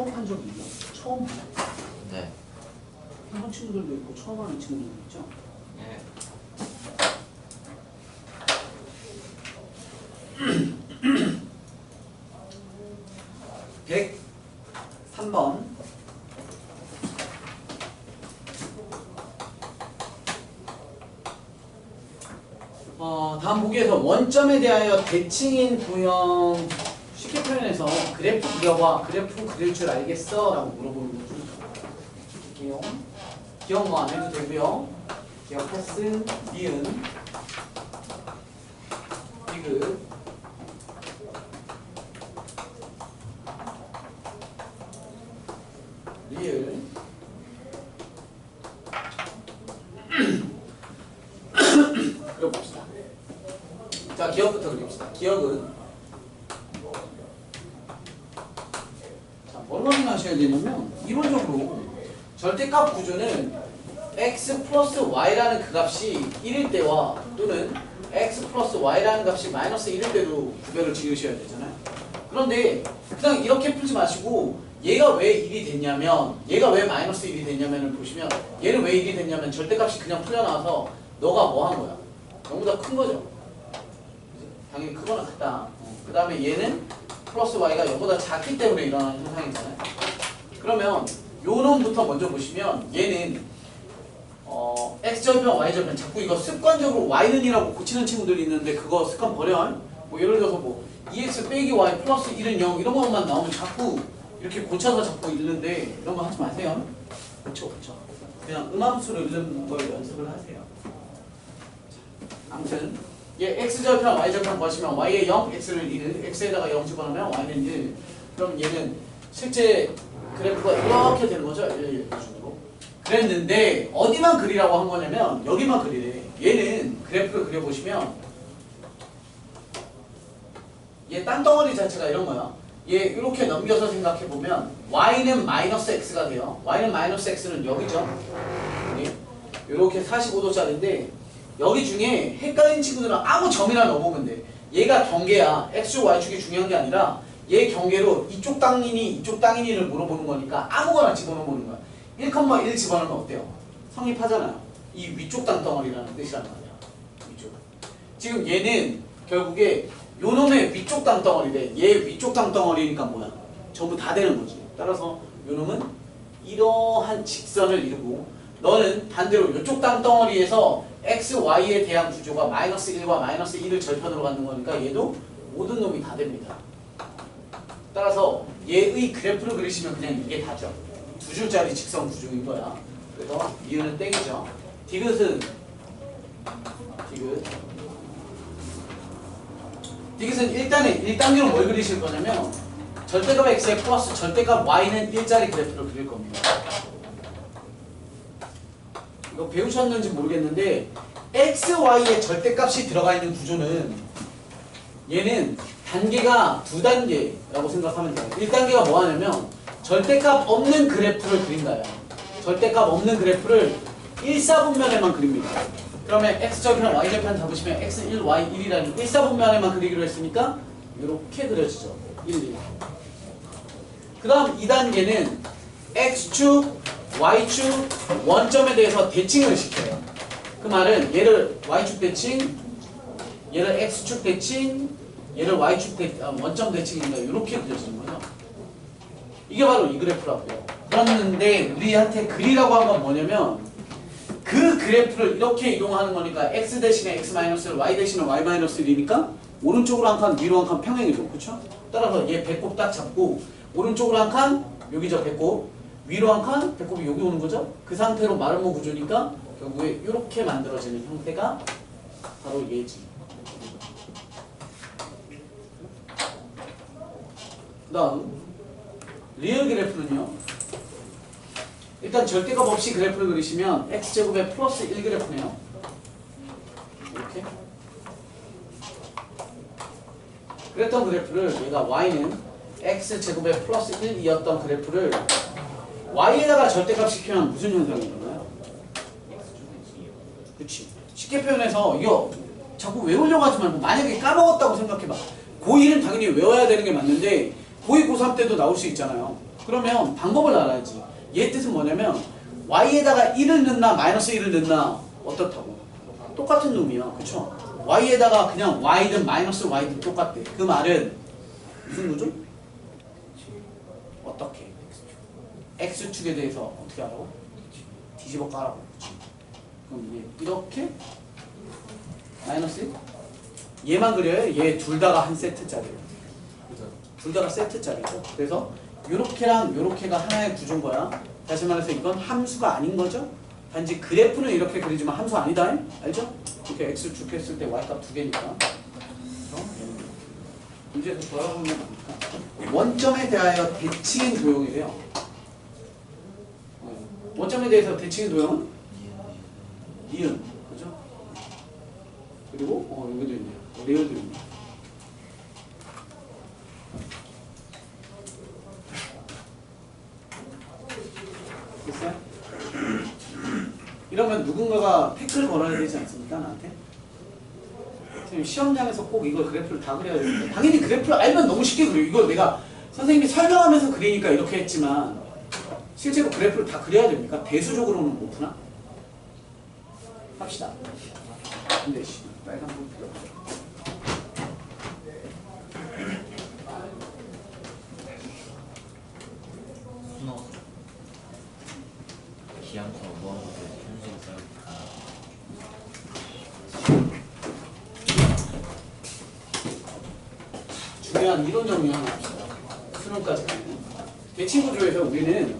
처음 한 적이 있나? 처음 하나? 네. 한번 친구들도 있고 처음 하는 친구들도 있죠? 네. 103번. 다음 보기에서 원점에 대하여 대칭인 도형 쉽게 표현해서 그래프 그려봐. 그래프 그릴 줄 알겠어? 라고 물어보는 거죠. 기억 뭐 안 해도 되고요. 기억 패스, 니은, 디귿, 리을, 그려봅시다. 자, 기억부터 그립시다. 기억은 자, 뭘 확인하셔야 되냐면 이론적으로 절대값 구조는 x 플러스 y라는 그 값이 1일 때와 또는 x 플러스 y라는 값이 마이너스 1일 때로 구별을 지으셔야 되잖아요. 그런데 그냥 이렇게 풀지 마시고 얘가 왜 1이 됐냐면 얘가 왜 마이너스 1이 됐냐면을 보시면 얘는 왜 1이 됐냐면 절대값이 그냥 풀려나와서 너가 뭐 한 거야? 너보다 큰 거죠. 당연히 크거나 같다. 그 다음에 얘는 플러스 y가 얘보다 작기 때문에 일어나는 현상이잖아요. 그러면 요 놈부터 먼저 보시면 얘는 x절편 y절편 자꾸 이거 습관적으로 y는이라고 고치는 친구들이 있는데 그거 습관 버려. 뭐 예를 들어서 뭐 2x 빼기 y 플러스 1은 0 이런 것만 나오면 자꾸 이렇게 고쳐서 자꾸 읽는데 이런 거 하지 마세요. 고쳐. 그냥 음함수로 읽는 걸 연습을 하세요. 아무튼 얘 x절편 y절편 보시면 y에 0, x를 1, x에다가 0 집어넣으면 y는 1. 그럼 얘는 실제 그래프가 이렇게 되는 거죠. 1 기준으로. 그랬는데 어디만 그리라고 한 거냐면 여기만 그리래. 얘는 그래프를 그려보시면 얘 딴덩어리 자체가 이런 거야. 얘 이렇게 넘겨서 생각해보면 y는 마이너스 x가 돼요. y는 마이너스 x는 여기죠. 이렇게 45도짜리인데 여기 중에 헷갈린 친구들은 아무 점이나 넣어보면 돼. 얘가 경계야. x축 y축이 중요한 게 아니라 얘 경계로 이쪽 땅이니 이쪽 땅이니를 물어보는 거니까 아무거나 집어넣어보는 거야. 1,1 집어넣으면 어때요? 성립하잖아요. 이 위쪽 땅덩어리라는 뜻이란 말이야. 위쪽. 지금 얘는 결국에 요 놈의 위쪽 땅덩어리래. 얘 위쪽 땅덩어리니까 뭐야? 전부 다 되는 거지. 따라서 요 놈은 이러한 직선을 이루고 너는 반대로 요쪽 땅덩어리에서 x, y에 대한 구조가 마이너스 1과 마이너스 1을 절편으로 갖는 거니까 얘도 모든 놈이 다 됩니다. 따라서 얘의 그래프를 그리시면 그냥 이게 다죠. 두 줄짜리 직선 구조인 거야. 그래서 이유는 땡이죠. 디귿은 디귿은 일단은 1단계로 뭘 그리실 거냐면 절대값 x에 플러스 절대값 y는 1짜리 그래프를 그릴 겁니다. 이거 배우셨는지 모르겠는데 x, y의 절대값이 들어가 있는 구조는 얘는 단계가 두 단계라고 생각하면 돼요. 1단계가 뭐 하냐면 절대값 없는 그래프를 그린다요. 절대값 없는 그래프를 1사분면에만 그립니다. 그러면 x절편, y절편 잡으시면 x1, y1이라는 1사분면에만 그리기로 했으니까 이렇게 그려지죠. 1, 2. 그 다음 2단계는 x축, y축, 원점에 대해서 대칭을 시켜요. 그 말은 얘를 y축 대칭, 얘를 x축 대칭, 얘를 y축 원점 대칭인가 이렇게 그려지는 거죠. 이게 바로 이 그래프라고요. 그런데 우리한테 그리라고 한 건 뭐냐면 그 그래프를 이렇게 이동하는 거니까 x 대신에 x 마이너스 y 대신에 y 마이너스 1이니까 오른쪽으로 한 칸, 위로 한 칸 평행이죠. 그렇죠? 따라서 얘 배꼽 딱 잡고 오른쪽으로 한 칸, 여기죠 배꼽. 위로 한 칸, 배꼽이 여기 오는 거죠. 그 상태로 마름모 구조니까 결국에 이렇게 만들어지는 형태가 바로 얘지. 그 다음 리얼 그래프는요. 일단 절대값 없이 그래프를 그리시면 x제곱에 플러스 1 그래프네요. 이렇게. 그랬던 그래프를 얘가 y는 x제곱에 플러스 1이었던 그래프를 y에다가 절대값 시키면 무슨 현상이 일어나요? 그치. 쉽게 표현해서 이거 자꾸 외우려고 하지 말고 만약에 까먹었다고 생각해봐. 고1은 당연히 외워야 되는 게 맞는데 고2, 고3 때도 나올 수 있잖아요. 그러면 방법을 알아야지. 얘 뜻은 뭐냐면 y에다가 1을 넣나 마이너스 1을 넣나 어떻다고? 똑같은 놈이야. 그쵸? y에다가 그냥 y든 마이너스 y든 똑같대. 그 말은 무슨 구조? 어떻게? x축에 대해서 어떻게 하라고? 뒤집어 까라고. 그럼 얘 이렇게 마이너스 1? 얘만 그려요? 얘 둘 다가 한 세트짜리예요. 둘 다가 세트짜리죠. 그래서 요렇게랑 요렇게가 하나의 구조인 거야. 다시 말해서 이건 함수가 아닌 거죠. 단지 그래프는 이렇게 그리지만 함수 아니다. 알죠? 이렇게 x축 했을 때 y값 두 개니까. 문제에서 돌아보면 뭡니까? 원점에 대하여 대칭인 도형이래요. 원점에 대해서 대칭인 도형은? 니은. 그죠? 그리고 여기도 있네요. 리얼도 있네요. 됐어요? 이러면 누군가가 태클 걸어야 되지 않습니까? 나한테? 선생님 시험장에서 꼭 이걸 그래프를 다 그려야 되는데 당연히 그래프를 알면 너무 쉽게 그려요. 이거 내가 선생님이 설명하면서 그리니까 이렇게 했지만 실제로 그래프를 다 그려야 됩니까? 대수적으로는 못 푸나? 합시다. 근데 빨간 불 필요 없어. 기암서 뭐 현실 중요한 이론 정리 하나 합시다. 수능까지 가면 대칭 구조에서 우리는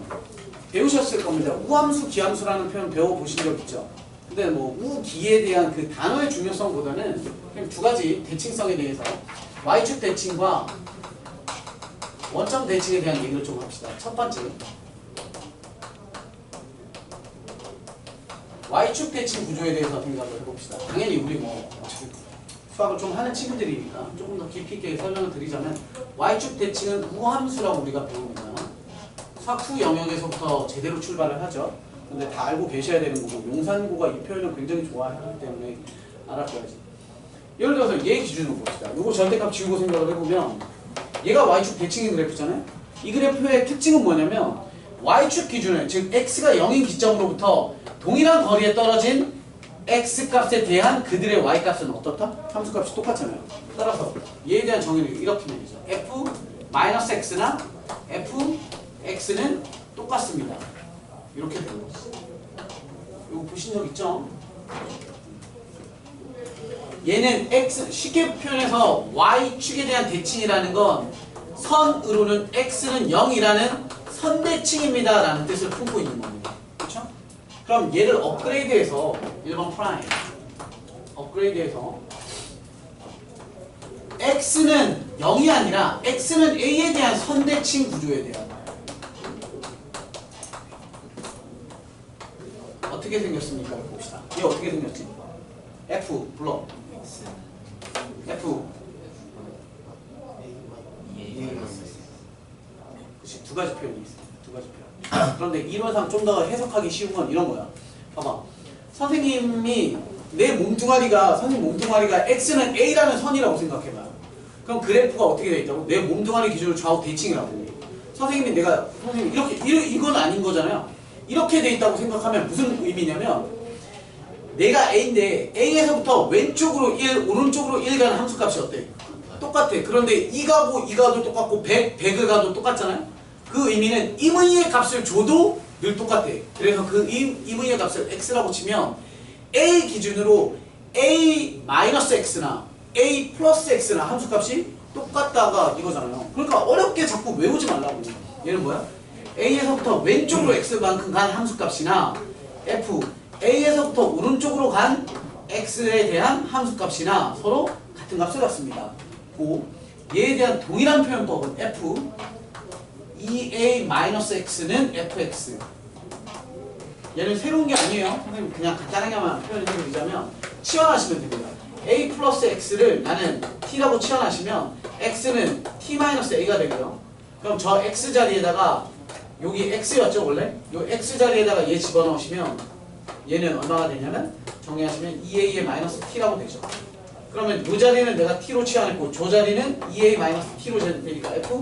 배우셨을 겁니다. 우함수, 기함수라는 표현 배워보신 적 있죠? 근데 뭐 우기에 대한 그 단어의 중요성보다는 그냥 두 가지 대칭성에 대해서 y축 대칭과 원점 대칭에 대한 얘기를 좀 합시다. 첫 번째, y축 대칭 구조에 대해서 생각을 해봅시다. 당연히 우리 뭐 수학을 좀 하는 친구들이니까 조금 더 깊이 있게 설명을 드리자면 y축 대칭은 우함수라고 우리가 배웁니다. 수학 후 영역에서부터 제대로 출발을 하죠. 근데 다 알고 계셔야 되는 거고 용산고가 이 표현을 굉장히 좋아하기 때문에 알아둬야지. 예를 들어서 얘 기준으로 봅시다. 이거 절대값 지우고 생각을 해보면 얘가 y축 대칭인 그래프잖아요. 이 그래프의 특징은 뭐냐면 y축 기준을 즉 x가 0인 기점으로부터 동일한 거리에 떨어진 x값에 대한 그들의 y값은 어떻다? 함수값이 똑같잖아요. 따라서 얘에 대한 정의를 이렇게 내리죠. f-x나 fx는 똑같습니다. 이렇게 되는 거죠. 이거 보신 적 있죠? 얘는 x 쉽게 표현해서 y축에 대한 대칭이라는 건 선으로는 x는 0이라는 선대칭입니다 라는 뜻을 품고 있는 겁니다. 그렇죠? 그럼 얘를 업그레이드해서 1번 프라임 업그레이드해서 x는 0이 아니라 x는 a에 대한 선대칭 구조에 대한 어떻게 생겼습니까? 봅시다. 얘 어떻게 생겼지? f 불러 f 그치, 두 가지 표현이 있어요. 두 가지 표현. 그런데 이론상 좀 더 해석하기 쉬운 건 이런 거야. 봐봐. 선생님이 내 몸뚱아리가 선생님 몸뚱아리가 x는 a라는 선이라고 생각해봐요. 그럼 그래프가 어떻게 돼 있다고? 내 몸뚱아리 기준으로 좌우 대칭이라고. 선생님이 내가 선생님 이렇게 이건 아닌 거잖아요. 이렇게 돼 있다고 생각하면 무슨 의미냐면 내가 a인데 a에서부터 왼쪽으로 1, 오른쪽으로 1 가는 함수값이 어때? 똑같아. 그런데 이 가고 이 가도 똑같고 100을 가도 똑같잖아요. 그 의미는 임의의 값을 줘도 늘 똑같아. 그래서 그 임의의 값을 x라고 치면 a 기준으로 a-x나 a+x나 함수값이 똑같다가 이거잖아요. 그러니까 어렵게 자꾸 외우지 말라고. 얘는 뭐야? a에서부터 왼쪽으로 x만큼 간 함수값이나 f, a에서부터 오른쪽으로 간 x에 대한 함수값이나 서로 같은 값을 갖습니다. 고 얘에 대한 동일한 표현법은 f, 2a-x는 fx. 얘는 새로운 게 아니에요. 선생님 그냥 간단하게만 표현해 드리자면 치환하시면 됩니다. a 플러스 x를 나는 t라고 치환하시면 x는 t-a가 되고요. 그럼 저 x 자리에다가 여기 x였죠 원래? 요 x 자리에다가 얘 집어넣으시면 얘는 얼마가 되냐면 정리하시면 2a의 마이너스 t라고 되죠. 그러면 이 자리는 내가 t로 치환했고 저 자리는 2a 마이너스 t로 되니까 f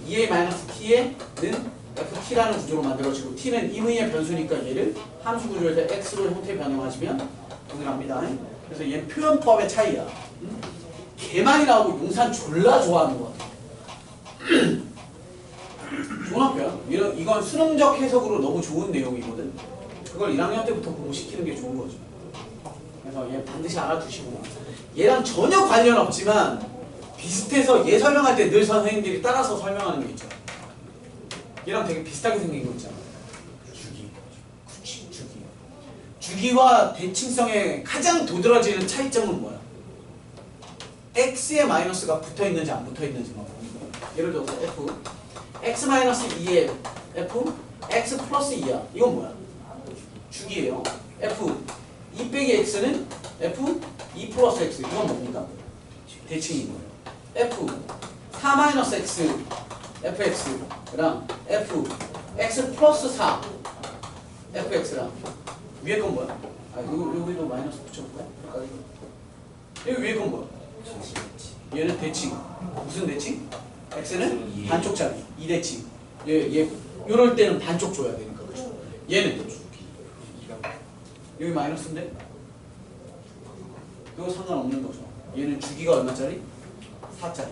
2a 마이너스 t에는 ft라는 구조로 만들어지고 t는 임의의 변수니까 얘를 함수 구조에서 x로 형태 변형하시면 동일합니다. 그래서 얘는 표현법의 차이야. 개많이 나오고 용산 졸라 좋아하는 거 같아. 좋은 학교야. 이건 수능적 해석으로 너무 좋은 내용이거든. 그걸 1학년 때부터 공부시키는 게 좋은 거죠. 그래서 얘 반드시 알아두시고, 얘랑 전혀 관련 없지만 비슷해서 얘 설명할 때 늘 선생님들이 따라서 설명하는 게 있죠. 얘랑 되게 비슷하게 생긴 거 있잖아. 주기. 그치, 주기. 주기와 대칭성의 가장 도드라지는 차이점은 뭐야? x에 마이너스가 붙어있는지 안 붙어있는지만 보는 거야. 예를 들어서 f x 마이너스 2에 f x 플러스 2야. 이건 뭐야? 주기예요. f 2 빼기 x는 f 2 플러스 x. 이건 뭡니까? 대칭인 거예요. f 4 마이너스 x fx랑 f x 플러스 4 fx랑 위에 건 뭐야? 아 여기도 마이너스 붙여볼까요? 여기 위에 건 뭐야? 얘는 대칭. 무슨 대칭? x는 반쪽짜리 2대칭. 얘 요럴 때는 반쪽 줘야 되니까. 그렇죠? 얘는 여기 마이너스인데 이거 상관없는 거죠. 얘는 주기가 얼마짜리? 4짜리.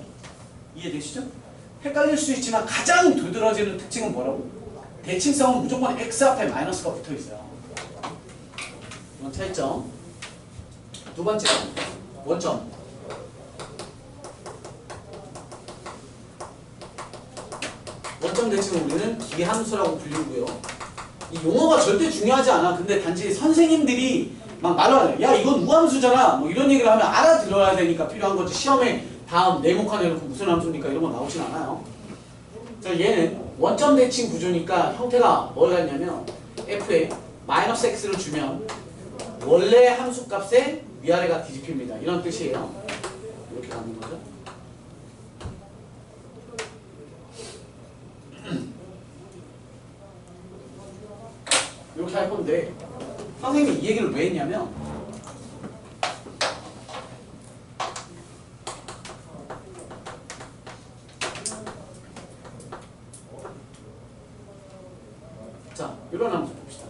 이해되시죠? 헷갈릴 수 있지만 가장 두드러지는 특징은 뭐라고? 대칭성은 무조건 x 앞에 마이너스가 붙어 있어요. 이건 차이점. 두 번째, 원점. 원점 대칭은 우리는 기함수라고 불리고요. 이 용어가 절대 중요하지 않아. 근데 단지 선생님들이 막 말을 야 이건 우함수잖아 뭐 이런 얘기를 하면 알아들어야 되니까 필요한 거지. 시험에 다음 네모칸 해놓고 무슨 함수입니까 이런 거 나오진 않아요. 자, 얘는 원점 대칭 구조니까 형태가 뭘 같냐면 f에 마이너스 x를 주면 원래 함수 값에 위아래가 뒤집힙니다. 이런 뜻이에요. 이렇게 가는 거죠. 이렇게 할 건데 선생님이 이 얘기를 왜 했냐면 자, 이런 함수 봅시다.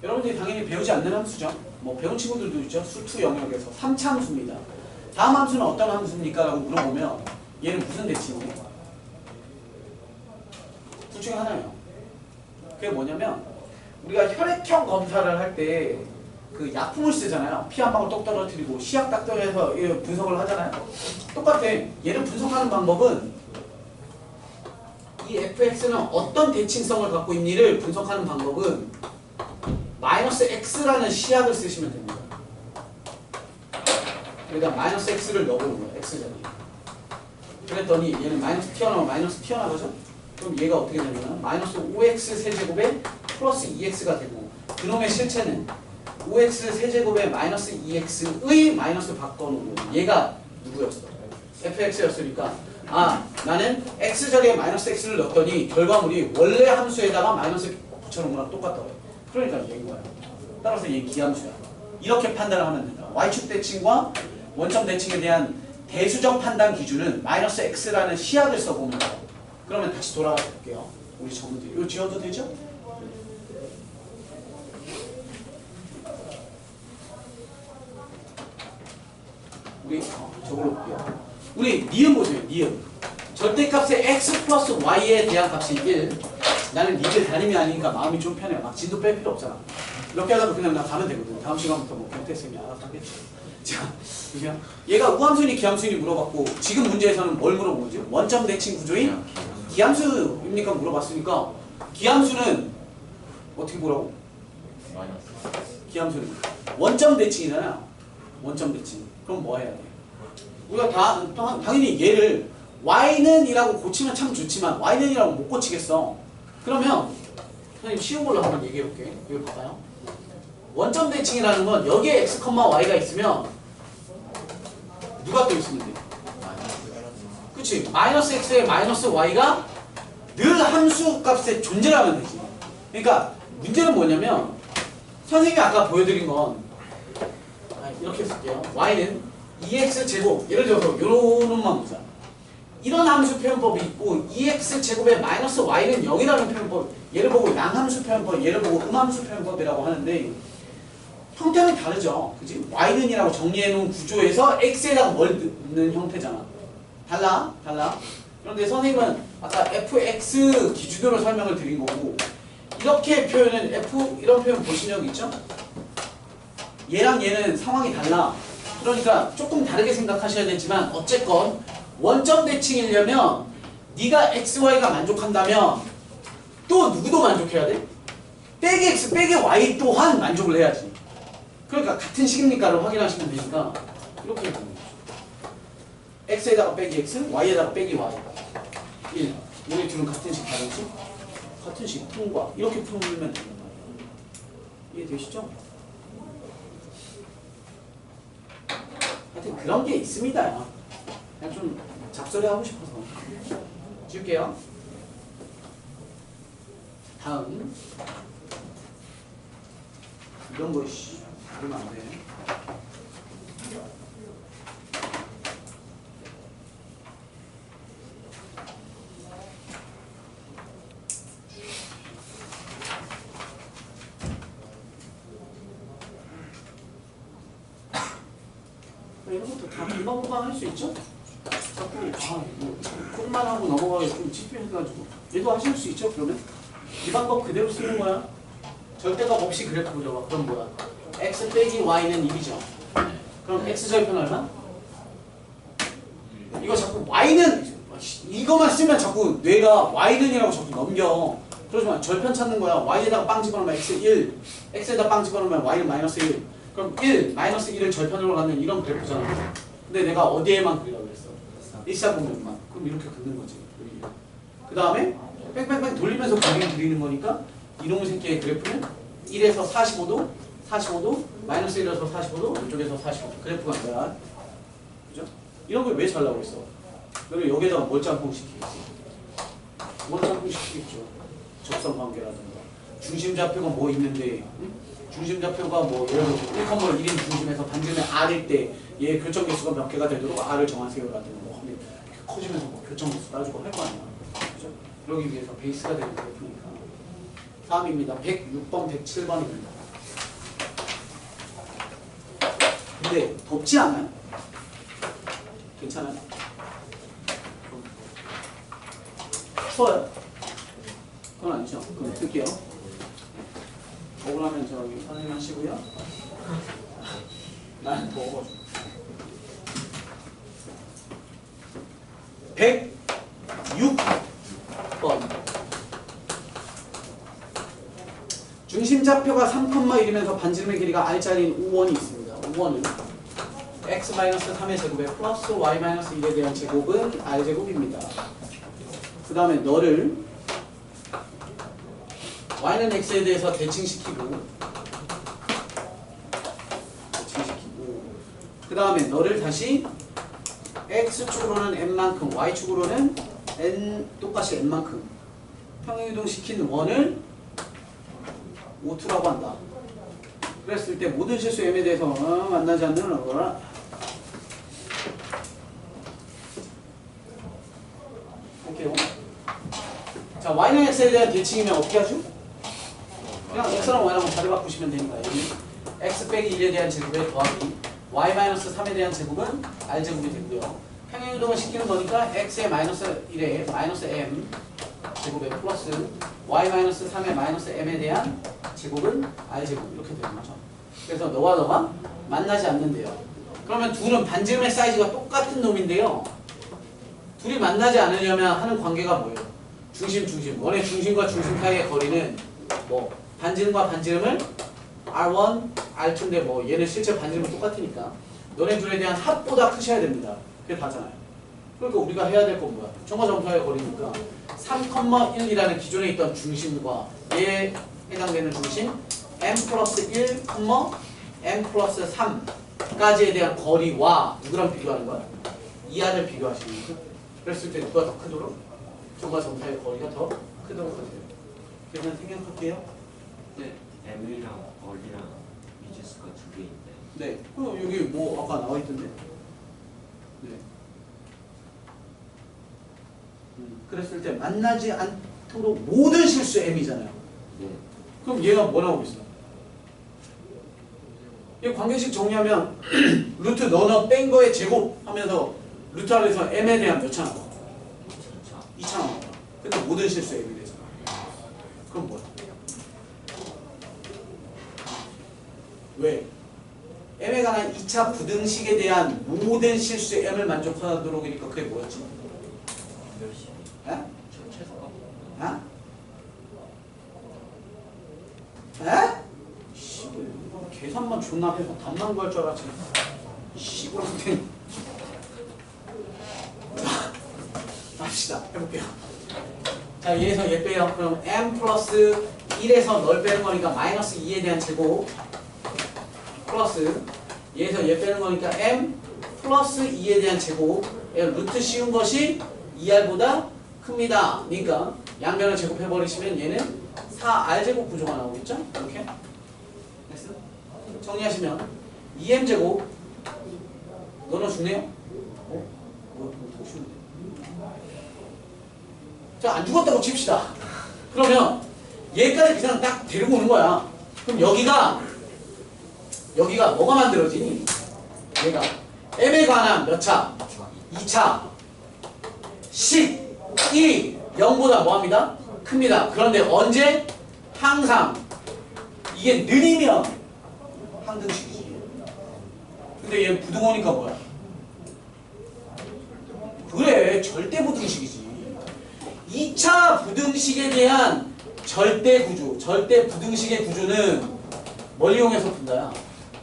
여러분들이 당연히 배우지 않는 함수죠. 뭐 배운 친구들도 있죠. 수투 영역에서 3차 함수입니다. 다음 함수는 어떤 함수입니까? 라고 물어보면 얘는 무슨 대칭이에요? 둘 중에 하나예요. 그게 뭐냐면 우리가 혈액형 검사를 할 때 그 약품을 쓰잖아요. 피 한 방울 똑 떨어뜨리고 시약 딱 떨어져서 분석을 하잖아요. 똑같아. 얘를 분석하는 방법은 이 fx는 어떤 대칭성을 갖고 있니를 분석하는 방법은 마이너스 x라는 시약을 쓰시면 됩니다. 그러니까 마이너스 x를 넣어보는 거예요. x자리. 그랬더니 얘는 마이너스 튀어나오면 마이너스 튀어나가죠? 그럼 얘가 어떻게 되냐면 마이너스 5x 세제곱에 플러스 2x가 되고 그놈의 실체는 5x 세제곱에 마이너스 2x의 마이너스 바꿔놓고 얘가 누구였어? fx였으니까 아 나는 x자리에 마이너스 x를 넣었더니 결과물이 원래 함수에다가 마이너스 붙여놓은 거랑 똑같다고 해. 그러니까 얘인 거야. 따라서 얘 기함수야. 이렇게 판단을 하면 된다. y축 대칭과 원점 대칭에 대한 대수적 판단 기준은 마이너스 x라는 시약을 써보면 돼요. 그러면 다시 돌아가 볼게요. 우리 전문들. 이거 지워도 되죠? 우리 저걸로 볼게요. 우리 니은 보세요. 니은. 절대값의 x 플러스 y에 대한 값이 1. 나는 니들 담임이 아니니까 마음이 좀 편해요. 막 진도 뺄 필요 없잖아. 이렇게 하다가 그냥 나 가면 되거든. 다음 시간부터 뭐 경태쌤이 알아서 하겠죠. 자, 보세요. 얘가 우함수니 기함수니 물어봤고 지금 문제에서는 뭘 물어본 거지? 원점 대칭 구조인 기함수입니까? 물어봤으니까 기함수는 어떻게 보라고? 기함수는 원점 대칭이잖아요. 원점 대칭. 그럼 뭐 해야 돼? 우리가 당연히 얘를 y는 이라고 고치면 참 좋지만 y는 이라고 못 고치겠어. 그러면 선생님 쉬운 걸로 한번 얘기해 볼게. 이거 봐봐요. 원점 대칭이라는 건 여기에 x, y가 있으면 누가 또 있으면 돼? 그치? 마이너스 x에 마이너스 y가 늘 함수 값에 존재를 하면 되지. 그러니까 문제는 뭐냐면 선생님이 아까 보여드린 건 이렇게 쓸게요. y는 2x 제곱 예를 들어서 요런 놈만 보자. 이런 함수 표현법이 있고 EX 제곱의 마이너스 Y는 0이라는 표현법, 얘를 보고 양함수 표현법, 얘를 보고 음함수 표현법이라고 하는데 형태는 다르죠. 그치? Y는이라고 정리해놓은 구조에서 X에다가 뭘 넣는 형태잖아. 달라. 그런데 선생님은 아까 fx 기준으로 설명을 드린 거고 이렇게 표현은 f 이런 표현 보신 적 있죠? 얘랑 얘는 상황이 달라. 그러니까 조금 다르게 생각하셔야 되지만 어쨌건 원점 대칭이려면 네가 xy가 만족한다면 또 누구도 만족해야 돼? 빼기 x 빼기 y 또한 만족을 해야지. 그러니까 같은 식입니까를 확인하시면 되니까 이렇게 해보는 거죠. x에다가 빼기 x, y에다가 빼기 y 1. 얘네 둘은 같은 식 다른 식? 같은 식 통과. 이렇게 풀면 되는 거예요. 이해되시죠? 하여튼 그런 게 있습니다. 그냥 좀 잡소리 하고 싶어서 지울게요. 다음 이런 거 그러면 안 돼. 이런 것도 다 금방금방 할 수 있죠? 자꾸 콩만 하고 넘어가기 좀 찝혀가지고 얘도 하실 수 있죠? 그러면 이 방법 그대로 쓰는 거야. 절대값 없이 그래프 그려봐. 그럼 뭐야? x 빼기 y는 1이죠. 그럼 x 절편 얼마? 이거 자꾸 y는 이거만 쓰면 자꾸 뇌가 y는이라고 자꾸 넘겨. 그러지만 절편 찾는 거야. y에다가 빵 집어넣으면 x 1, x에다 빵 집어넣으면 y는 마이너스 1. 그럼 1, 마이너스 1을 절편으로 갖는 이런 그래프잖아. 근데 내가 어디에만 그리라고 그랬어? 일사분면만. 그럼 이렇게 긋는 거지. 그 다음에 뺑뺑뺑 돌리면서 그리는 거니까 이놈의 새끼의 그래프는 1에서 45도, 45도, 마이너스 1에서 45도, 이쪽에서 45도. 그래프가 뭐야? 그죠? 이런 걸 왜 잘 나오고 있어? 그리고 여기에다가 뭘 짬뽕 시키겠어? 뭘 짬뽕 시키겠죠? 접선 관계라든가. 중심 좌표가 뭐 있는데, 응? 중심 좌표가 뭐 예를 들어 1,1인 중심에서 반지름이 R일 때 얘 교점 개수가 몇 개가 되도록 R을 정하세요라든가 뭐 하면 커지면서 뭐 교점 개수 따지고 할 거 아니야. 그죠? 그러기 위해서 베이스가 되는 그래프니까. 다음입니다. 106번, 107번입니다. 근데 덥지 않아요? 괜찮아요? 추워요? 그건 아니죠. 그럼 쓸게요. 억울하면 저기 선생님 하시고요. 나는 더워가지고. 106번. 중심좌표가 3,1이면서 반지름의 길이가 R자리인 5원이 있습니다. 5원은 x-3의 제곱에 플러스 y-1에 대한 제곱은 R제곱입니다. 그 다음에 너를 y는 x에 대해서 대칭시키고 그 다음에 너를 다시 x축으로는 n만큼 y축으로는 n 똑같이 n만큼 평행이동시킨 원을 O2라고 한다. 그랬을 때 모든 실수 m에 대해서 만나지 않는 거라 할게요. 자, y는 x에 대한 대칭이면 어떻게 하죠? 그냥 x랑 y랑 자리 바꾸시면 되니까 여기 x 빼기 1에 대한 제곱에 더하기 y-3에 대한 제곱은 r제곱이 되고요. 평행이동을 시키는 거니까 x의 마이너스 1에 마이너스 m 제곱에 플러스 y-3의 마이너스 m에 대한 제곱은 r제곱 이렇게 되는 거죠. 그래서 너와 너가 만나지 않는데요. 그러면 둘은 반지름의 사이즈가 똑같은 놈인데요. 둘이 만나지 않으려면 하는 관계가 뭐예요? 중심. 원의 중심과 중심 사이의 거리는 뭐 반지름과 반지름을 R1, R2인데 뭐 얘는 실제 반지름은 똑같으니까 너네 둘에 대한 합보다 크셔야 됩니다. 그게 다잖아요. 그러니까 우리가 해야 될 건 뭐야? 정과점수의 거리니까 3,1이라는 기존에 있던 중심과 얘에 해당되는 중심 m 플러스 1, m 플러스 3까지에 대한 거리와 누구랑 비교하는 거야? 이하를 비교하시는 거죠. 그랬을 때 누가 더 크도록? 정과점수의 거리가 더 크도록 하세요. 그러면 생각할게요. 네. M이랑 R이랑 미지수가 두 개인데. 네. 그럼 여기 뭐 아까 나와 있던데. 네. 그랬을 때 만나지 않도록 모든 실수 m이잖아요. 네. 그럼 얘가 뭐 나오고 있어? 이 관계식 정리하면 루트 너너 뺀 거의 제곱 하면서 루트 아래에서 m에 대한 몇 차 나와? 2차 나와. 근데 모든 실수 m이 되잖아. 그럼 뭐야? 왜? m에 관한 2차 부등식에 대한 모든 실수의 m을 만족하도록이니까 그게 뭐였지? 열심히. 에? 저 최소가. 에? 에? 씨발, 계산만 존나 해서 답만 구할 줄 알았지. 씨부렁탱. 자, 합시다. 해볼게요. 자, 얘에서 얘 빼요. 그럼 m 플러스 1에서 널 빼는 거니까 마이너스 2에 대한 제곱 플러스 얘에서 얘 빼는 거니까 m 플러스 2에 대한 제곱 루트 씌운 것이 2r보다 큽니다. 그러니까 양변을 제곱해버리시면 얘는 4r제곱 구조가 나오겠죠? 이렇게 됐어? 정리하시면 2m제곱 너는 주네요? 어? 뭐야? 더 쉬운데? 자, 안 죽었다고 칩시다. 그러면 얘까지 그냥 딱 데리고 오는 거야. 그럼 여기가 뭐가 만들어지니? 얘가 m에 관한 몇 차? 2차 10, 1이 0보다 뭐합니다? 큽니다. 그런데 언제? 항상 이게 느리면 항등식이지. 근데 얘 부등호니까 뭐야? 그래, 절대 부등식이지. 2차 부등식에 대한 절대 구조, 절대 부등식의 구조는 뭘 이용해서 푼다야?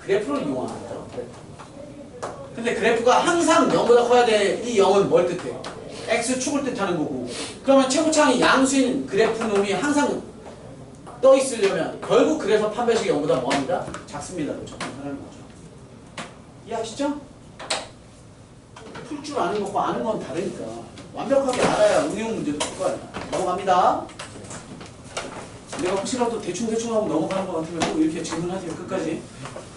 그래프를 이용하는 거죠. 근데 그래프가 항상 0보다 커야 돼. 이 0은 뭘 뜻해? x축을 뜻하는 거고. 그러면 최고차항이 양수인 그래프 놈이 항상 떠 있으려면 결국 그래서 판별식이 0보다 뭐합니다? 작습니다. 그렇죠? 하는 거죠. 이해하시죠? 풀 줄 아는 것과 아는 건 다르니까 완벽하게 알아야 응용 문제도 풀 거 아니야. 넘어갑니다. 내가 혹시라도 대충 하고 넘어가는 것 같으면 꼭 이렇게 질문하세요. 끝까지.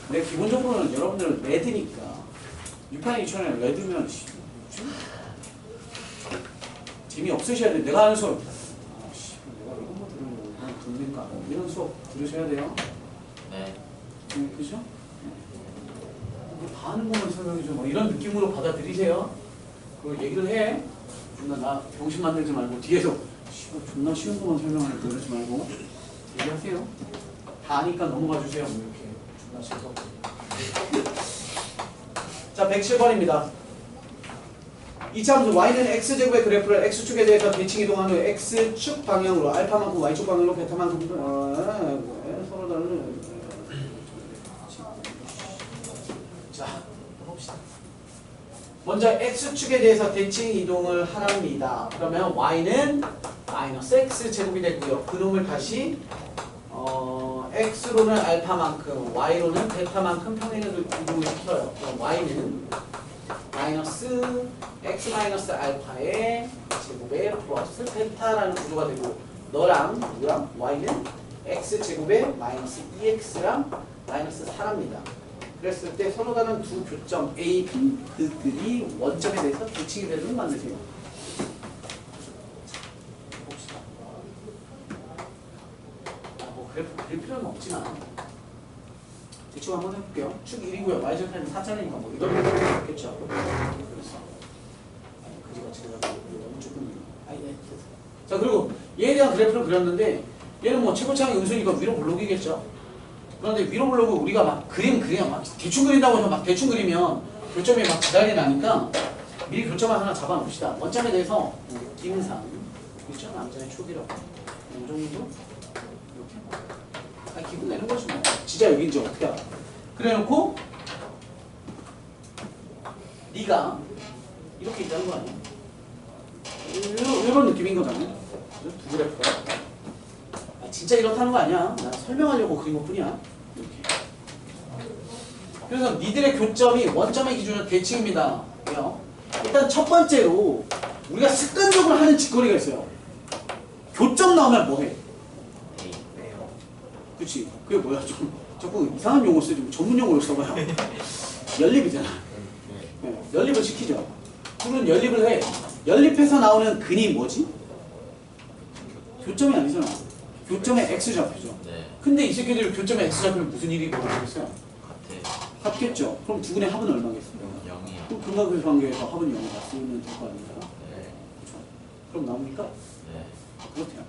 근데 기본적으로는 여러분들은 레드니까 6판 2천에 레드면 재미없으셔야 돼. 내가 하는 수업 내가 이런 거 들으면 그냥 듣는가 이런 수업 들으셔야 돼요. 네. 그죠? 다 하는 것만 설명해줘. 뭐 이런 느낌으로 받아들이세요. 그걸 얘기를 해. 존나 나 병신 만들지 말고 뒤에서 존나 쉬운 것만 설명하니까 그러지 말고 얘기하세요. 다 아니까 넘어가 주세요. 이렇게 존나 쉬워서. 자, 107번입니다. 이차 함수 y는 x제곱의 그래프를 x축에 대해서 대칭 이동한 후 x축 방향으로 알파만큼 y축 방향으로 베타만큼 서로 다른 자, 봅시다. 먼저 x축에 대해서 대칭 이동을 하랍니다. 그러면 y는 마이너스 x제곱이 되고요. 그놈을 다시 x로는 알파만큼 y로는 베타만큼 평행을 이동을 시켜요. 그럼 y는 마이너스 x 마이너스 알파의 제곱에 플러스 베타라는 구조가 되고 너랑 누구랑 y는 x제곱에 마이너스 2x랑 마이너스 4랍니다. 그랬을 때 서로 다른 두 교점 A, B들이 원점에 대해서 대칭이 되는 걸 만드세요. 봅시다. 뭐 그래프 그릴 필요는 없지만 대충 한번 해볼게요. 축 1이고요. y절편은 4짜리니까 뭐 이런 거 없겠죠. 그래서 그지같이 그려가지고 너무 조금 자, 그리고 얘에 대한 그래프를 그렸는데 얘는 뭐 최고차항이 음수니까 위로 볼록이겠죠. 그런데 위로 보려고 우리가 막 그려요. 막 대충 그린다고 해서 막 대충 그리면 교점이 막 지랄이 나니까 미리 교점을 하나 잡아 놓읍시다. 원점에 대해서 기능상 있죠? 남자의 초기력 이 정도? 이렇게 기분 내는 거지 뭐. 진짜 여긴지 어떻게 알아. 그래 놓고 네가 이렇게 있다는 거 아니야? 이런 느낌인 거잖아. 두 그래프가 진짜 이렇다는 거 아니야. 나 설명하려고 그린 것 뿐이야. 이렇게. 그래서 니들의 교점이 원점의 기준으로 대칭입니다. 일단 첫 번째로 우리가 습관적으로 하는 짓거리가 있어요. 교점 나오면 뭐해? 그치? 그게 뭐야? 자꾸 이상한 용어 쓰지. 전문 용어를 써봐요. 연립이잖아. 네, 연립을 시키죠. 둘은 연립을 해. 연립해서 나오는 근이 뭐지? 교점이 아니잖아. 교점에 x좌표죠. 네. 근데 이 새끼들 교점에 x좌표는 무슨 일이 벌어지겠어요? 같아. 같겠죠. 그럼 두 분의 합은 얼마겠어요? 0이요. 그럼 근각의 관계에서 합은 0을 다 쓰면 될 거 아닙니까? 네. 그렇죠. 그럼 나옵니까? 네. 그렇대요.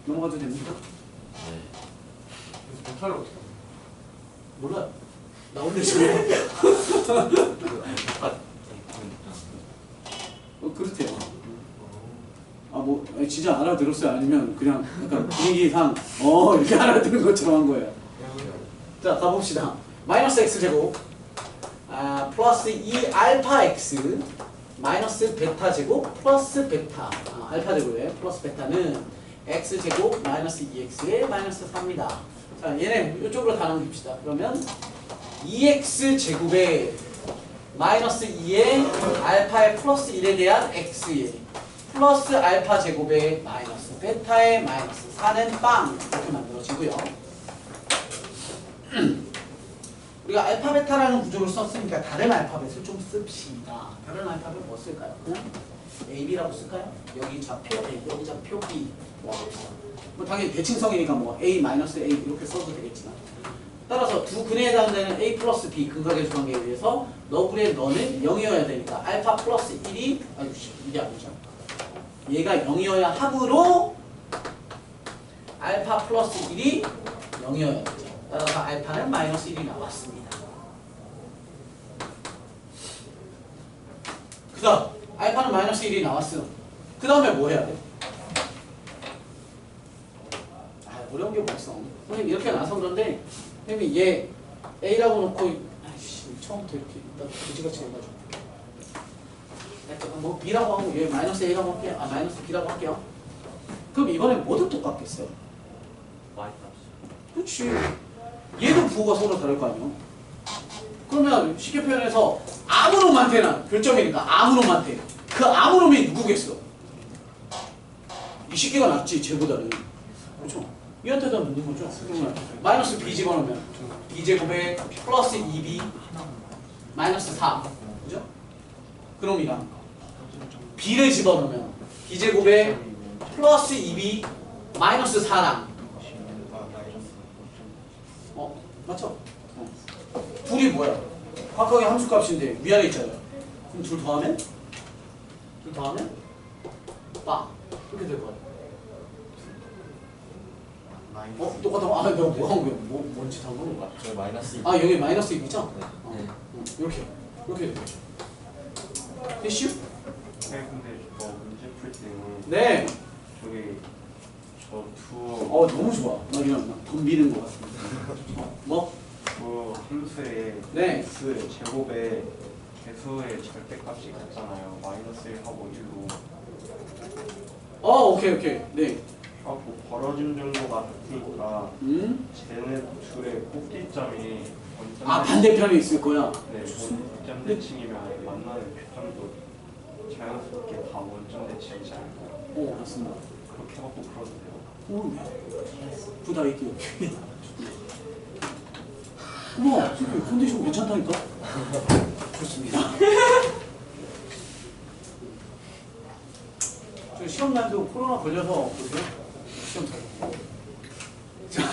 넘어가도 됩니까? 네. 배타를 어떻게 몰라요. 나온대 지금. 그렇대요. 아, 뭐, 진짜 알아들었어요? 아니면 그냥 약간 분위기상, 이렇게 알아들은 것처럼 한 거예요. 자, 가봅시다. 마이너스 x제곱, 플러스 2알파 x, 마이너스 베타 제곱, 플러스 베타. 알파 제곱에 플러스 베타는 x제곱, 마이너스 2x에 마이너스 4입니다. 자, 얘네 이쪽으로 다 넘깁시다. 그러면 2x제곱에 마이너스 2에 알파의 플러스 1에 대한 x에 플러스 알파 제곱에 마이너스 베타에 마이너스 4는 빵 이렇게 만들어지고요. 우리가 알파 베타라는 구조를 썼으니까 다른 알파벳을 좀 씁시다. 다른 알파벳 뭐 쓸까요? 그냥 AB라고 쓸까요? 여기 좌표 A, 여기 좌표 B 뭐 당연히 대칭성이니까 뭐 A 마이너스 A 이렇게 써도 되겠지만 따라서 두 근에 해당되는 A 플러스 B 근각의 수관계에 의해서 너구리의 너는 0이어야 되니까 알파 플러스 1이 이게 아니죠. 얘가 0이어야 하므로 알파 플러스 1이 0이어야 되죠. 따라서 알파는 마이너스 1이 나왔습니다. 그 다음 알파는 마이너스 1이 나왔어. 그 다음에 뭐 해야 돼? 어려운 게 뭐 있어. 선생님 이렇게 나서 그런데 선생님이 얘 A라고 놓고 처음부터 이렇게 그지같이 해가지고 뭐 B라고 하고 얘 마이너스 A라고 할게요. 마이너스 B라고 할게요. 그럼 이번엔 뭐도 똑같겠어요? Y 값이. 그렇지. 얘도 부호가 서로 다를 거 아니에요. 그러면 쉽게 표현해서 아무 놈한테나 교점이니까 아무 놈한테 그 아무 놈이 누구겠어? 이 새끼가 낫지 쟤보다는. 그렇죠? 얘한테다 넣는 거죠. 그러면 마이너스 B 집어넣으면 B제곱에 플러스 2B 마이너스 4 그죠? 그럼이랑 B를 집어넣으면 B제곱에 플러스 2B 마이너스 4랑 맞죠? 둘이 뭐야? 각각의 함수값인데 위아래 있잖아요. 그럼 둘 더하면? 둘 더하면? 빵 이렇게 될 거야. 똑같아. 내가 뭐 한 거야? 뭔 짓 한 건가? 저 마이너스 여기 마이너스 2죠? 네. 이렇게 되죠. 됐슈? 네, 근데 저 문제 풀 때는 네. 저기 저두 너무 좋아. 나 그냥 덤비는 것 같습니다. 뭐? 그 함수의 네. x 제곱에 개수의 절대값이 같잖아요. 마이너스 1하고 1로. 오케이. 네. 뭐 벌어진 정도가 같으니까 쟤네 둘의 꼭지점이 반대편에 있을 거야. 네, 원점 대칭이면 만나는 교점도 자연스럽게 다 원점 대칭이지 않을까요? 맞습니다. 그렇게 하고 그러는데요. 굿 아이디어. 어머, 컨디션 괜찮다니까? 좋습니다. 저 시험날도 코로나 걸려서 보세요. 시험 잘. 자,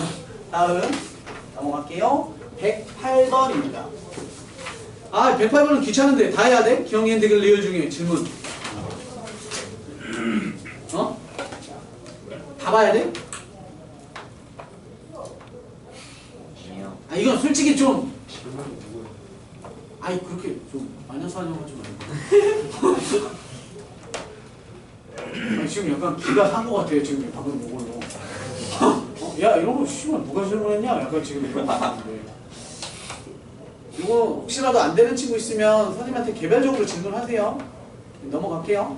다음 넘어갈게요. 108번입니다. 108번은 귀찮은데 다 해야 돼? 기억 핸드글 리얼 중에 질문. 다 봐야 돼? 이건 솔직히 좀 그렇게 좀 마이너스 하려고 하지 말고 지금 약간 기가 산 것 같아요. 지금 방금 이걸로 야 이런 거 씨발 누가 질문했냐? 약간 지금 이런 거 같은데 이거 혹시라도 안 되는 친구 있으면 선생님한테 개별적으로 질문하세요. 넘어갈게요.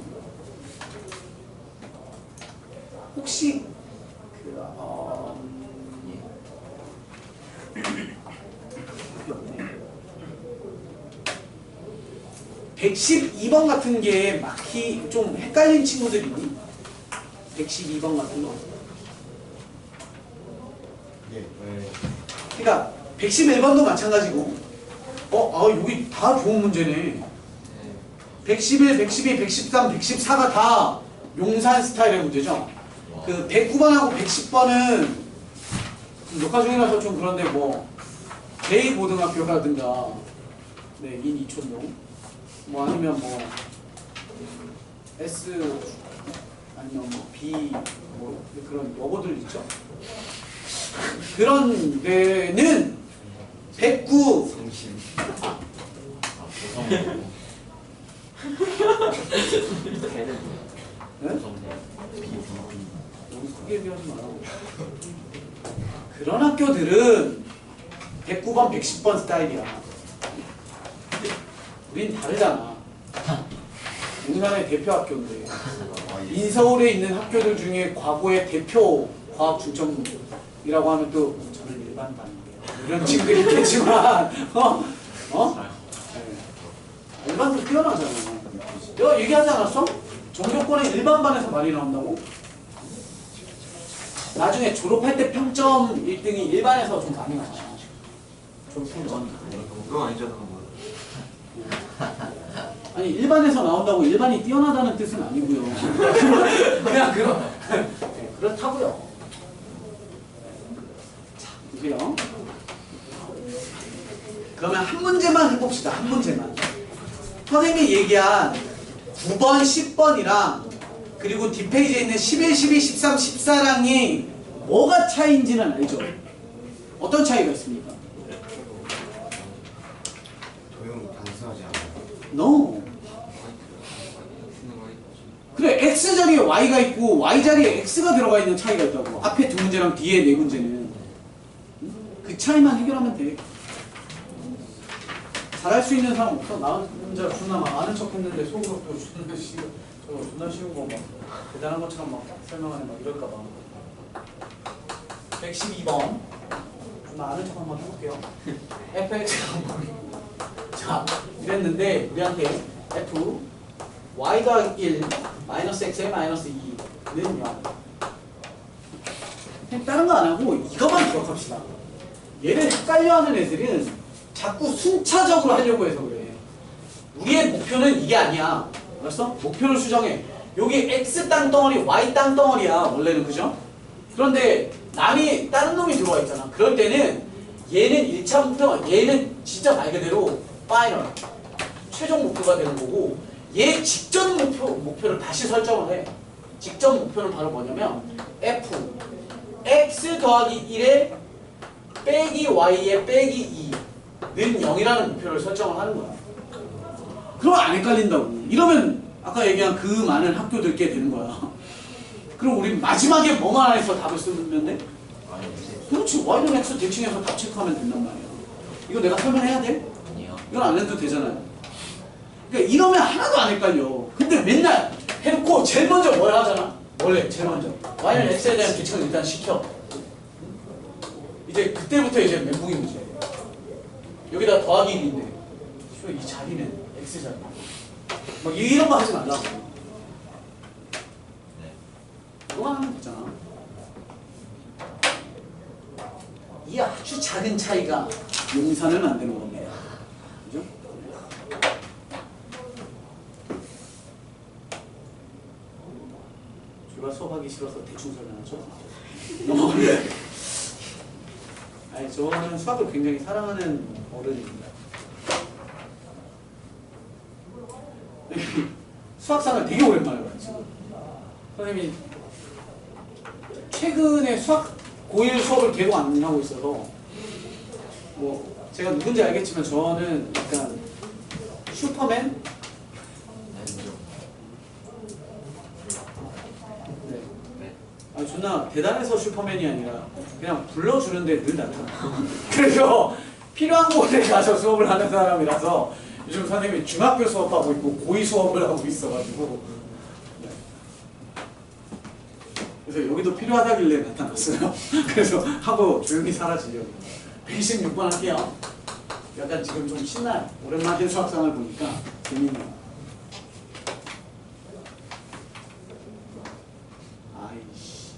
혹시 112번 같은 게 막히 좀 헷갈린 친구들 있니? 112번 같은 거. 그러니까 111번도 마찬가지고 여기 다 좋은 문제네. 111, 112, 113, 114가 다 용산 스타일의 문제죠. 그 109번하고 110번은 녹화 중이라서 좀 그런데 뭐 제2고등학교라든가 네, 인이촌동 뭐 아니면 뭐 S 아니면 뭐 B 뭐 그런 여고들 있죠. 그런 데는 109 성심. 걔는 네? 비비비. 너무 크게 얘기하지 마라. 그런 학교들은 109번, 110번 스타일이야. 우린 다르잖아. 용산의 대표 학교인데 인서울에 있는 학교들 중에 과거의 대표 과학 중점이라고 하면 또 저는 일반반인데 이런 친구들이 있겠지만 네. 일반도 뛰어나잖아. 내가 얘기하지 않았어? 전교권에 일반반에서 많이 나온다고? 나중에 졸업할 때 평점 1등이 일반에서 좀 많이 나와. 졸업평점. 그건 아니잖아. 뭐. 아니 일반에서 나온다고 일반이 뛰어나다는 뜻은 아니고요. 그냥 네, 그렇다고요. 자, 보세요. 그러면 한 문제만 해봅시다. 한 문제만. 선생님이 얘기한 9번, 10번이랑 그리고 뒷페이지에 있는 11, 12, 13, 14랑이 뭐가 차이인지는 알죠? 어떤 차이가 있습니까? 도형이 단순하지 않아요. No. 그래, X 자리에 Y가 있고 Y 자리에 X가 들어가 있는 차이가 있다고. 앞에 두 문제랑 뒤에 네 문제는. 그 차이만 해결하면 돼. 잘할 수 있는 사람 없어? 나 혼자 존나 막 아는 척 했는데 속으로 또 존나 쉬운 거 막 대단한 것처럼 막 설명하네 막 이럴까 봐. 112번. 존나 아는 척 한번 해볼게요. fx가 자, 이랬는데 우리한테 f y 더하기 1 마이너스 x의 마이너스 2는 0. 그냥 다른 거 안 하고 이거만 기억합시다. 얘를 헷갈려하는 애들은 자꾸 순차적으로 하려고 해서 그래. 우리의 목표는 이게 아니야. 알았어? 목표를 수정해. 여기 x 땅덩어리, y 땅덩어리야 원래는. 그죠? 그런데 남이 다른 놈이 들어와 있잖아. 그럴 때는 얘는 1차 목표, 얘는 진짜 말 그대로 파이널 최종 목표가 되는 거고, 얘 직전 목표를 다시 설정을 해. 직전 목표는 바로 뭐냐면 f x 더하기 1에 빼기 y에 빼기 2는 0이라는 목표를 설정을 하는 거야. 그럼 안 헷갈린다고. 이러면 아까 얘기한 그 많은 학교들께 되는 거야. 그럼 우리 마지막에 뭐만 안 해서 답을 쓰면 돼? 그렇지. y는 x 대칭해서 답 체크하면 된단 말이야. 이거 내가 설명해야 돼? 아니요. 이건 안 해도 되잖아요. 그러니까 이러면 하나도 안 헷갈려. 근데 맨날 해놓고 제일 먼저 뭘 하잖아? 원래 제일 먼저 y는 x에 대한 계측을 일단 시켜. 이제 그때부터 이제 멘붕이 문제. 여기다 더하기 1인데 이 자리는 x 자리. 막 이런 거 하지 말라고. 그거만 하면 되잖아. 이 아주 작은 차이가 용산은 안 되는 겁니다. 그죠? 제가 수업하기 싫어서 대충 설명하죠. 넘어가네. 아니, 저는 수학을 굉장히 사랑하는 어른입니다. 수학상을 되게 오랜만에 봐요, 지금. 선생님이 최근에 수학 고1 수업을 계속 안 하고 있어서 뭐 제가 누군지 알겠지만 저는 약간 슈퍼맨? 네. 아, 존나 대단해서 슈퍼맨이 아니라 그냥 불러주는데 늘 나타나. 그래서 필요한 곳에 가서 수업을 하는 사람이라서 요즘 선생님이 중학교 수업하고 있고 고2 수업을 하고 있어가지고, 네. 그래서 여기도 필요하다길래 나타났어요. 그래서 하고 조용히 사라지려고. 116번 할게요. 약간 지금 좀 신나요. 오랜만에 수학상을 보니까 재밌네요. 아이씨.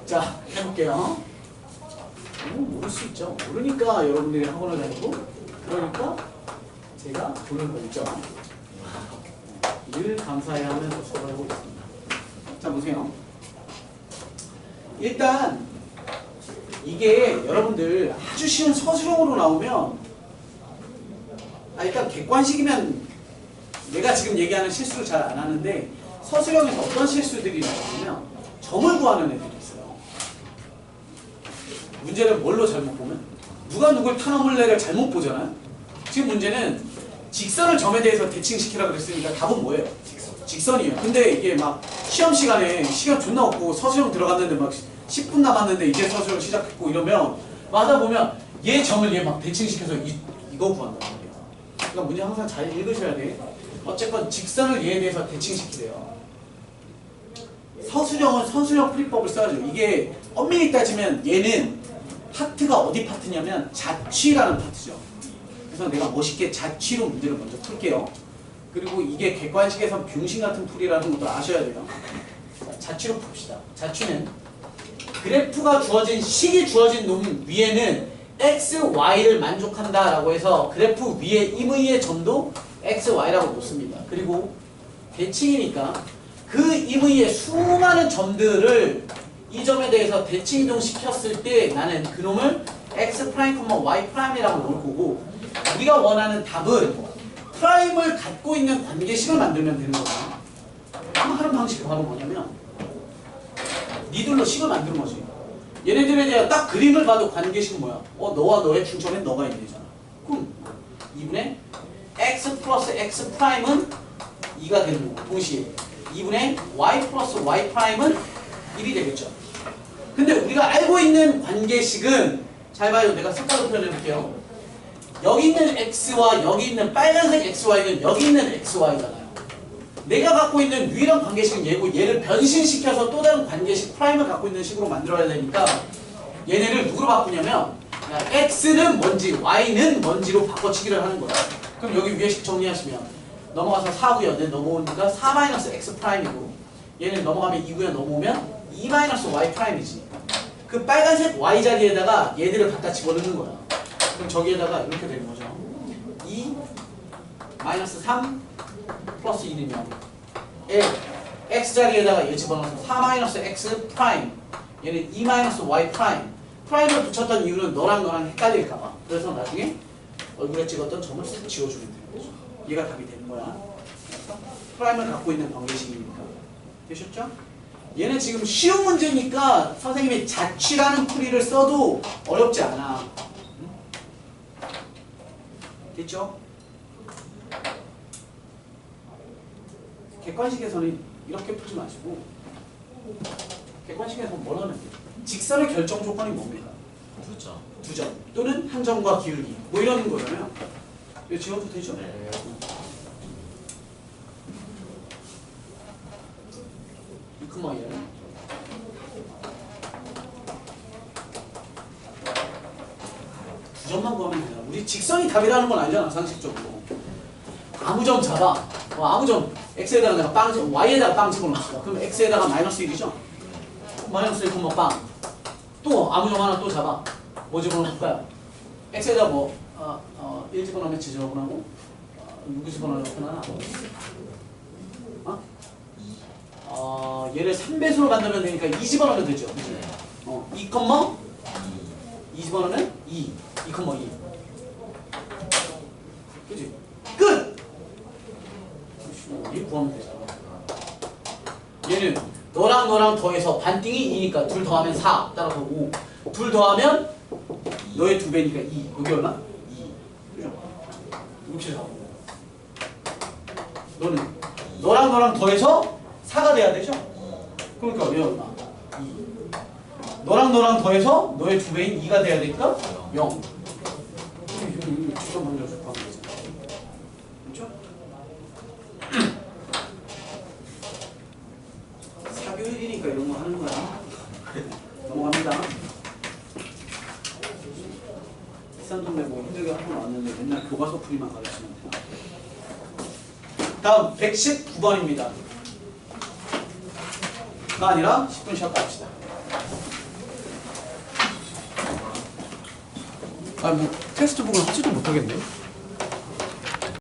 자, 해볼게요. 모를 수 있죠. 모르니까 여러분들이 학원을 다니고, 그러니까 제가 돈을 벌죠. 늘 감사해야 하면서 수업을 해보겠습니다. 자, 보세요. 일단 이게 여러분들 아주 쉬운 서술형으로 나오면 일단 객관식이면 내가 지금 얘기하는 실수를 잘 안 하는데 서술형에서 어떤 실수들이 나오냐면 점을 구하는 애들이 있어요. 문제를 뭘로 잘못 보면 누가 누굴 타넘을래를 잘못 보잖아요. 지금 문제는 직선을 점에 대해서 대칭시키라 그랬으니까 답은 뭐예요? 직선이에요. 근데 이게 막 시험 시간에 시간 존나 없고 서술형 들어갔는데 막 10분 남았는데 이제 서술형 시작했고 이러면 하다 보면 얘 점을 얘 막 대칭시켜서 이거 구한단 말이에요. 그러니까 문제 항상 잘 읽으셔야 돼. 어쨌건 직선을 얘에 대해서 대칭시키래요. 서술형은 서술형 풀이법을 써야죠. 이게 엄밀히 따지면 얘는 파트가 어디 파트냐면 자취라는 파트죠. 그래서 내가 멋있게 자취로 문제를 먼저 풀게요. 그리고 이게 객관식에선 병신 같은 풀이라는 것도 아셔야 돼요. 자, 자취로 풉시다. 자취는 그래프가 주어진 식이 주어진 놈 위에는 x, y를 만족한다라고 해서 그래프 위에 임의의 점도 x, y라고 놓습니다. 그리고 대칭이니까 그 임의의 수많은 점들을 이 점에 대해서 대칭 이동시켰을 때 나는 그놈을 x 프라임, y 프라임이라고 놓을 거고 우리가 원하는 답은 프라임을 갖고 있는 관계식을 만들면 되는 거야. 하는 방식이 바로 뭐냐면 니들로 식을 만드는 거지. 얘네들에 대한 딱 그림을 봐도 관계식은 뭐야? 너와 너의 중점엔 너가 있네잖아. 그럼 2분의 x 플러스 x 프라임은 2가 되는 거고 동시에 2분의 y 플러스 y 프라임은 1이 되겠죠. 근데 우리가 알고 있는 관계식은 잘 봐요. 내가 색깔로 표현해 볼게요. 여기 있는 x와 여기 있는 빨간색 xy는 여기 있는 xy잖아요. 내가 갖고 있는 유일한 관계식은 얘고 얘를 변신시켜서 또 다른 관계식 프라임을 갖고 있는 식으로 만들어야 되니까 얘네를 누구로 바꾸냐면 x는 뭔지 y는 뭔지로 바꿔치기를 하는 거야. 그럼 여기 위에식 정리하시면 넘어가서 4고요. 얘 넘어오니까 4-x 프라임이고 얘는 넘어가면 2고요. 넘어오면 2-y 프라임이지. 그 빨간색 y 자리에다가 얘들을 갖다 집어넣는 거야. 그럼 저기에다가 이렇게 되는 거죠. 2-3 플러스 1이면 x 자리에다가 얘 집어넣어서 4-x 프라임 얘는 2-y 프라임 프라임을 붙였던 이유는 너랑 헷갈릴까봐. 그래서 나중에 얼굴에 찍었던 점을 싹 지워주면 되는 거죠. 얘가 답이 되는 거야. 프라임을 갖고 있는 관계식이니까. 되셨죠? 얘는 지금 쉬운 문제니까 선생님이 자취라는 풀이를 써도 어렵지 않아. 응? 됐죠? 객관식에서는 이렇게 풀지 마시고 객관식에서는 뭘 하면 돼요? 직선의 결정 조건이 뭡니까? 두 점 또는 한 점과 기울기 뭐 이러는 거잖아요. 이거 지워도 되죠? 네. 이크마이야. 두 점만 구하면 되나? 우리 직선이 답이라는 건 아니잖아 상식적으로. 아무 점 잡아. 아무 점 x에다가 내가 빵, y에다가 빵 집어넣었어. 그럼 x에다가 마이너스 1이죠? 마이너스 1, 빵. 또 아무 점 하나 또 잡아. 뭐 집어넣을까요? x에다 1 집어넣으면 지저분하고 6 집어넣으면 편하나? 얘를 3배수로 만들면 되니까 2 집어넣으면 되죠. 2, 2 집어넣으면 2, 2, 그치? 끝! 이 구하면 되잖아. 얘는 너랑 더해서 반띵이 2니까 둘 더하면 4 따라서 5 둘 더하면 너의 2배니까 2 여기 얼마? 2 그죠? 6, 7, 4 너는 너랑 더해서 4가 돼야 되죠? 그러니까 얘 얼마? 2 너랑 더해서 너의 2배인 2가 돼야 되니까 0 주점 먼저 줍하면 되잖아. 그렇죠? 사교육이니까 이런 거 하는 거야. 넘어갑니다. 비싼 돈 내고 힘들게 하고 왔는데 맨날 교과서 풀이만 가르치면 돼. 다음 119번입니다. 가 아니라 10분 쉬었다 합시다. 뭐 테스트북을 하지도 못하겠네.